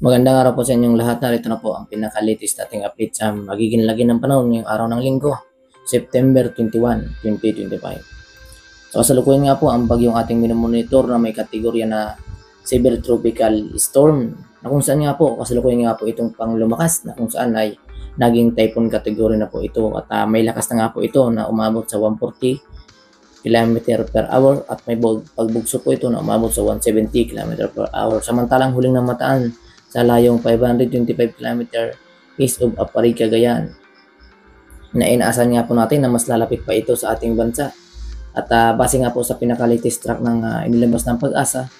Magandang araw po sa inyong lahat. Narito na po ang pinaka-latest nating update sa magiging lagi ng panahon ngayong araw ng linggo, September 21, 2025. So kasalukuyan nga po ang bagyong ating minomonitor na may kategorya na Severe Tropical Storm na kung saan nga po kasalukuyan nga po itong pang lumakas na kung saan ay naging typhoon category na po ito at may lakas na nga po ito na umabot sa 140 km per hour at may pagbugso po ito na umabot sa 170 km per hour. Samantalang huling namataan sa layong 525 km east of Apari, Cagayan na inaasahan nga po natin na mas lalapit pa ito sa ating bansa. At base nga po sa pinaka-latest track ng inilabas ng Pag-asa,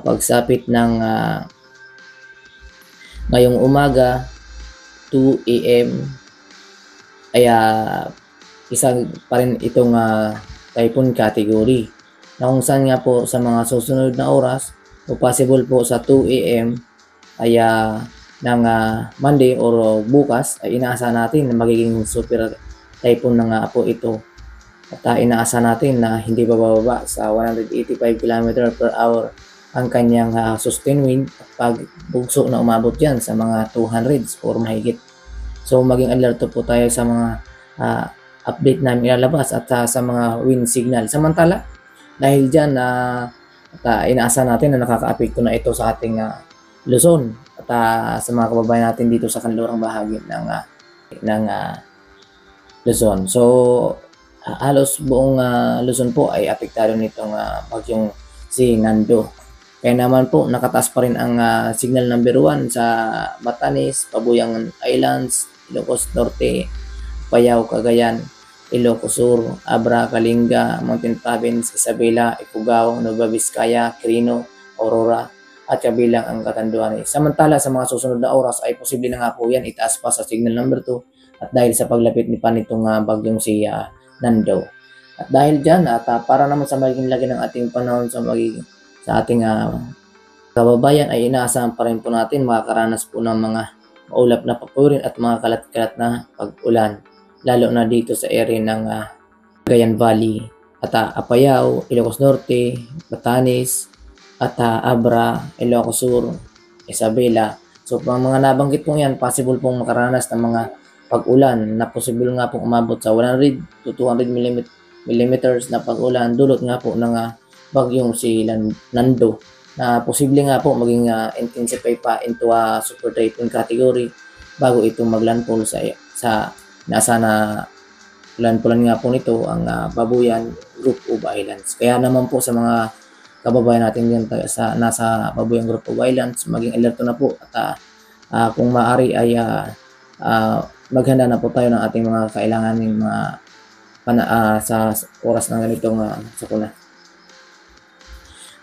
pagsapit ng ngayong umaga 2 AM ay isa pa rin itong typhoon category na kung saan nga po sa mga susunod na oras o possible po sa 2 AM ay ng Monday or bukas ay inaasahan natin na magiging super typhoon na nga po ito. At inaasahan natin na hindi bababa sa 185 km per hour ang kanyang sustained wind at pagbugso na umabot yan sa mga 200s or mahigit. So maging alerto po tayo sa mga update namin ilalabas at sa mga wind signal. Samantala, dahil dyan inaasahan natin na nakaka-apekto na ito sa ating Luzon at sa mga kababayan natin dito sa kanlurang bahagi ng Luzon. So halos buong Luzon po ay apektado nitong bagyong si Nando. Kaya naman po nakataas pa rin ang signal number 1 sa Batanes, Pabuyan Islands, Ilocos Norte, Payao, Cagayan, Ilocos Sur, Abra, Kalinga, Mountain Province, Isabela, Ifugao, Nueva Vizcaya, Quirino, Aurora, at kabilang ang Catanduanes. Samantala sa mga susunod na oras ay posible na nga po yan itaas pa sa signal number 2 at dahil sa paglapit ni pa nitong bagyong si Nando. At dahil dyan para naman sa magiging lagi ng ating panahon sa ating kababayan ay inaasahan pa rin po natin makakaranas po ng mga maulap na papurin at mga kalat-kalat na pag-ulan lalo na dito sa area ng Cagayan Valley at Apayao, Ilocos Norte, Batanes, at Abra, Ilocos Sur, Isabela. So pang mga nabanggit pong yan, possible pong makaranas ng mga pag-ulan na possible nga pong umabot sa 100 to 200 millimeters na pag-ulan dulot nga po ng bagyong si Nando na posible nga po maging intensify pa into super typhoon category bago ito maglandfall sa nasa na landfallan nga po nito ang Babuyan Group of Islands. Kaya naman po sa mga kababayan natin yan nasa Babuyan Group of Islands, maging alerto na po at kung maaari ay maghanda na po tayo ng ating mga kailanganing mga sa oras ng ganitong sakuna.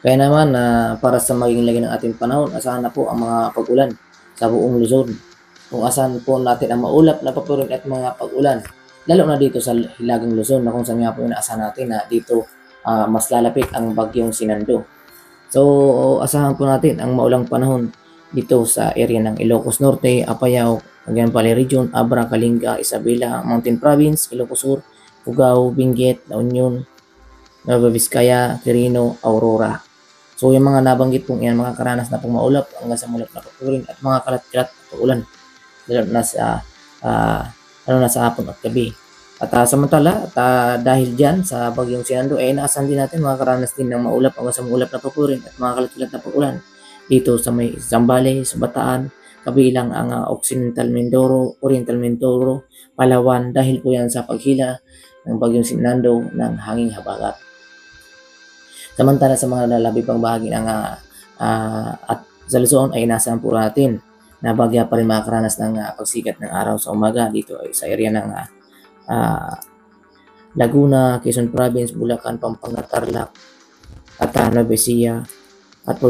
Kaya naman para sa maging lagi ng ating panahon, asahan na po ang mga pag-ulan sa buong Luzon. Kung asahan po natin ang maulap na papurin at mga pag-ulan, lalo na dito sa Hilagang Luzon na kung saan nga po inaasahan natin na dito mas lalapit ang bagyong si Nando. So asahan po natin ang maulang panahon dito sa area ng Ilocos Norte, Apayao, Cagayan Valley Region, Abra, Kalinga, Isabela, Mountain Province, Ilocos Sur, Fugao, Benguet, La Union, Nueva Vizcaya, Quirino, Aurora. So yung mga nabanggit pong yan, makakaranas na pong maulap hanggang sa mulap na papurin at mga kalat-kalat at ulan lalo na sa hapon at gabi. At samantala, dahil dyan sa bagyong si Nando, inaasahan din natin makakaranas din ng maulap hanggang sa maulap na papurin at mga kalat-kalat na pag-ulan dito sa may Zambales, Bataan, kabilang ang Occidental Mindoro, Oriental Mindoro, Palawan dahil po yan sa paghila ng bagyong si Nando ng hanging habagat. Samantala sa mga lalabi pang bahagi ng at sa Luzon ay inaasahan po natin na bagya pa rin makakaranas ng pagsikat ng araw sa umaga dito ay sa area ng Laguna, Quezon Province, Bulacan, Pampanga, Tarlac at Nueva Ecija at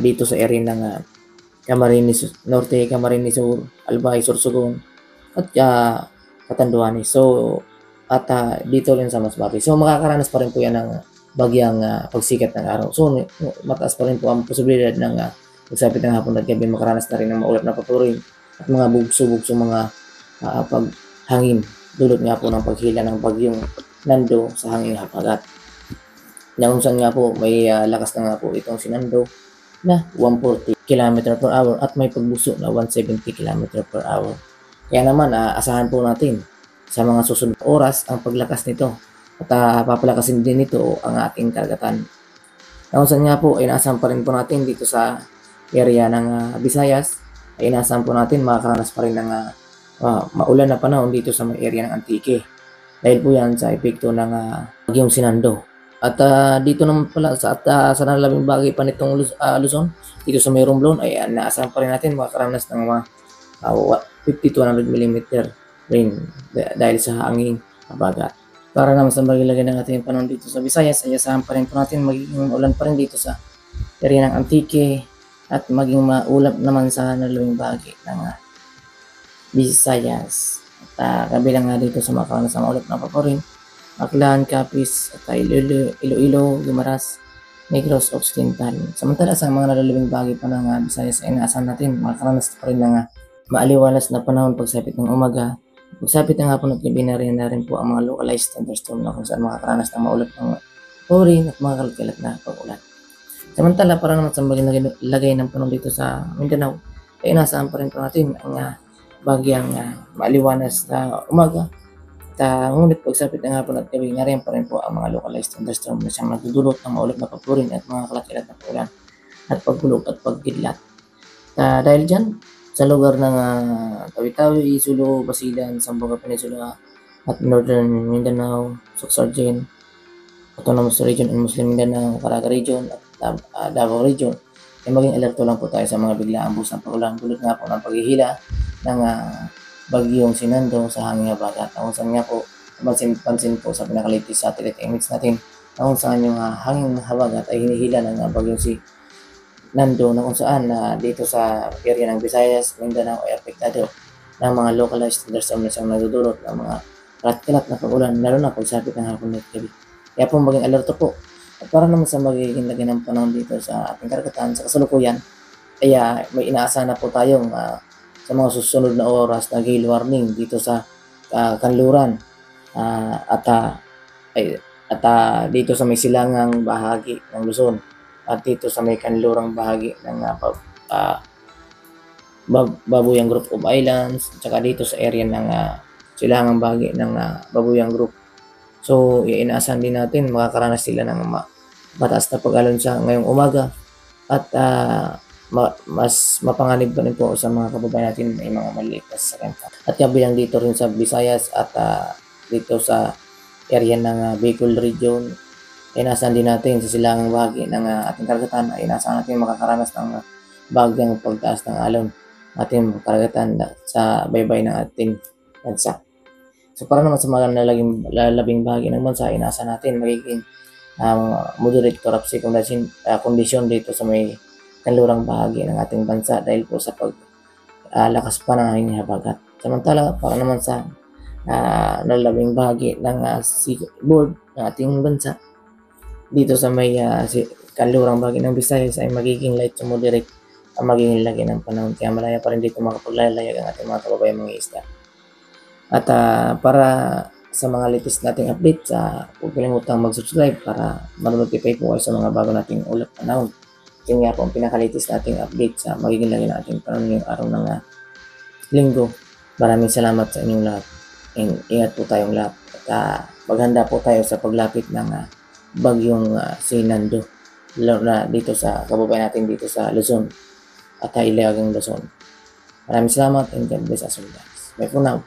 dito sa area ng Camarines Norte, Camarines Sur, Albay, Sorsogon at Catanduanes. So at dito rin sa Masbate. So makakaranas pa rin po yan ng bagyang pagsikat ng araw. So mataas pa rin po ang posibilidad ng pagsapit ng hapon at gabi makaranas na rin ng maulap na papurin at mga bugso-bugso mga paghangin dulot nga po ng paghila ng bagyong Nando sa hanging habagat. Na kung saan nga po may lakas na nga po itong si Nando na 140 km/h at may pagbuso na 170 km/h. Kaya naman asahan po natin sa mga susunod na oras ang paglakas nito at papalakasin din nito ang ating karagatan. Kung saan nga po ay inaasahan pa rin po natin dito sa area ng Visayas, ay inaasahan po natin makakaranas pa rin ng maulan na panahon dito sa may area ng Antique. Dahil po yan sa epekto ng bagyong Sinando. At dito naman pala sa nalalabing bagay pa nitong Luzon, dito sa may Romblon ay inaasahan pa rin natin makakaranas ng mga 50 to 100 mm rain dahil sa hangin habagat. Para naman sa magilagay ng ating panahon dito sa Visayas, ay asahan pa rin po natin magiging ulan pa rin dito sa area ng Antique at maging maulap naman sa nalalabing bahagi ng Visayas. At kabilang nga dito sa makakaranas ng maulap na paporin, Aklan, Capiz, at Iloilo, Guimaras, Negros Occidental. Samantala sa mga nalalabing bahagi pa ng Visayas ay inaasahan natin makakaranas pa rin ng maaliwalas na panahon pagsapit ng umaga. Pagsapit ng hapon at gabi na rin po ang mga localized thunderstorm na kung saan makakaranas ng maulap ng paporin at mga kalat na pag-ulan. Samantala para naman sa lagay ng panahon dito sa Mindanao ay inaasahan pa rin po natin ang bagyang maaliwalas na umaga. Ngunit pagsapit ng hapon at gabi, nariyan pa rin po ang mga localized thunderstorm na siyang nagdudulot ng maulap na papurin at mga kalat na paulan at pagbulog at pagkidlat. Dahil dyan, sa lugar ng Tawi-Tawi, Sulu, Basilan, Zamboanga Peninsula at Northern Mindanao, Sorsogon, Autonomous Region and Muslim Mindanao, Caraga Region at Davao Region, ay maging alerto lang po tayo sa mga biglaang buhos ng paulan dulot nga po ng paghihila ng bagyong Sinando sa hangin habagat. Kung saan nga po, pansin po sa pinaka-latest satellite image natin na kung saan yung hangin habagat ay hinihila ng bagyong Sinando na kung saan dito sa area ng Visayas, Mindanao ay apektado ng mga localized thunderstorm na siyang nagdudulot ng mga kalat na pag-ulan lalo na pagsapit ng hapon at gabi. Kaya po maging alerto po. At para naman sa magiging lagay ng panahon dito sa ating karagatan sa kasalukuyan ay may inaasahan na po tayong sa mga susunod na oras na gale warning dito sa kanluran at dito sa may silangang bahagi ng Luzon at dito sa may kanlurang bahagi ng Babuyang Group of Islands at saka dito sa area ng silangang bahagi ng Babuyang Group. So inaasahan din natin makakaranas sila ng mataas na pag-alon sa ngayong umaga at mas mapanganib pa rin po sa mga kababayan natin may mga maliit na sasakyan. At kabilang dito rin sa Visayas at dito sa area ng Bicol Region, ay inaasahan din natin sa silangang bahagi ng ating karagatan ay inaasahan natin makakaranas ng bagyang pagtaas ng alon ating karagatan sa baybay ng ating bansa. So para naman sa mga lalabing bahagi ng bansa, inaasahan natin magiging moderate to rough sea condition dito sa may kanlurang bahagi ng ating bansa dahil po sa lakas pa ng hangin habagat. Samantala, para naman sa nalalabing bahagi ng seaboard ng ating bansa, dito sa may kanlurang bahagi ng Visayas ay magiging light to moderate ang magiging lagay ng panahon. Kaya malaya pa rin dito makapaglalayag ang ating mga kababayan mga isda. At para sa mga latest nating update, huwag kalimutang mag-subscribe para ma-notify po kayo sa mga bago nating ulap panahon. Yun nga po ang pinaka-latest nating update sa magiging lagay ng ating panahon ngayong araw ng linggo. Maraming salamat sa inyong lahat. Ingat po tayong lahat. At maghanda po tayo sa paglapit ng bagyong Sinando. Lalo na dito sa kababayan natin dito sa Luzon at Hilagang Luzon. Maraming salamat and God bless us all guys. Bye for now.